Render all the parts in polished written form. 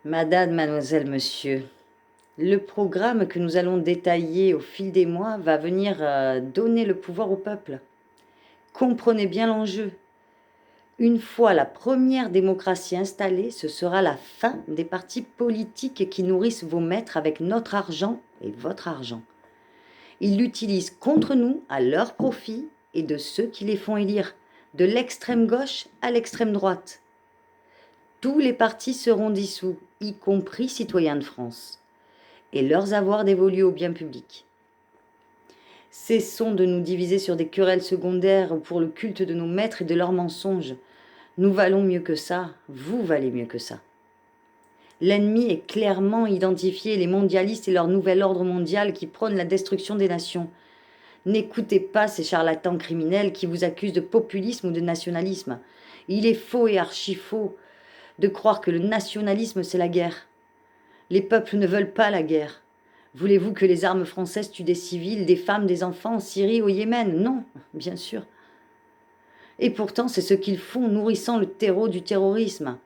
Madame, mademoiselle, monsieur, le programme que nous allons détailler au fil des mois va venir donner le pouvoir au peuple. Comprenez bien l'enjeu. Une fois la première démocratie installée, ce sera la fin des partis politiques qui nourrissent vos maîtres avec notre argent et votre argent. Ils l'utilisent contre nous, à leur profit et de ceux qui les font élire, de l'extrême gauche à l'extrême droite. Tous les partis seront dissous, y compris Citoyens de France, et leurs avoirs dévolus au bien public. Cessons de nous diviser sur des querelles secondaires ou pour le culte de nos maîtres et de leurs mensonges. Nous valons mieux que ça, vous valez mieux que ça. L'ennemi est clairement identifié, les mondialistes et leur nouvel ordre mondial qui prônent la destruction des nations. N'écoutez pas ces charlatans criminels qui vous accusent de populisme ou de nationalisme. Il est faux et archi-faux de croire que le nationalisme c'est la guerre. Les peuples ne veulent pas la guerre. Voulez-vous que les armes françaises tuent des civils, des femmes, des enfants en Syrie, au Yémen? Non, bien sûr. Et pourtant, c'est ce qu'ils font, nourrissant le terreau du terrorisme.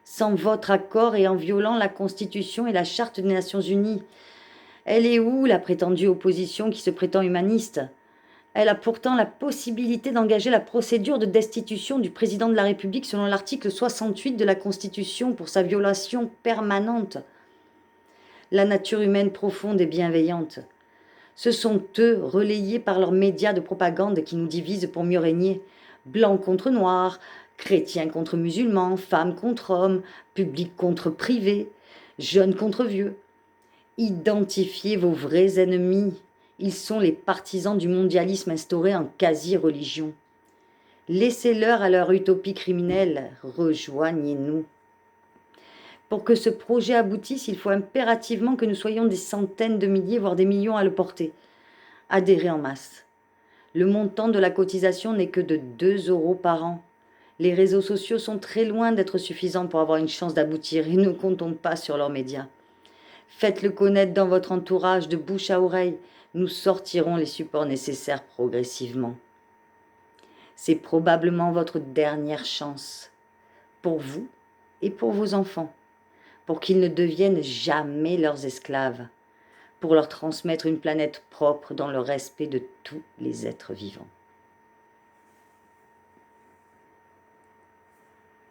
Sans votre accord et en violant la Constitution et la Charte des Nations Unies. Elle est où, la prétendue opposition qui se prétend humaniste? Elle a pourtant la possibilité d'engager la procédure de destitution du président de la République selon l'article 68 de la Constitution pour sa violation permanente. La nature humaine profonde et bienveillante. Ce sont eux, relayés par leurs médias de propagande, qui nous divisent pour mieux régner. Blancs contre noirs, chrétiens contre musulmans, femmes contre hommes, public contre privé, jeunes contre vieux. Identifiez vos vrais ennemis. Ils sont les partisans du mondialisme instauré en quasi-religion. Laissez-leur à leur utopie criminelle. Rejoignez-nous. Pour que ce projet aboutisse, il faut impérativement que nous soyons des centaines de milliers, voire des millions à le porter. Adhérez en masse. Le montant de la cotisation n'est que de 2 € par an. Les réseaux sociaux sont très loin d'être suffisants pour avoir une chance d'aboutir et ne comptons pas sur leurs médias. Faites-le connaître dans votre entourage de bouche à oreille. Nous sortirons les supports nécessaires progressivement. C'est probablement votre dernière chance, pour vous et pour vos enfants, pour qu'ils ne deviennent jamais leurs esclaves, pour leur transmettre une planète propre dans le respect de tous les êtres vivants.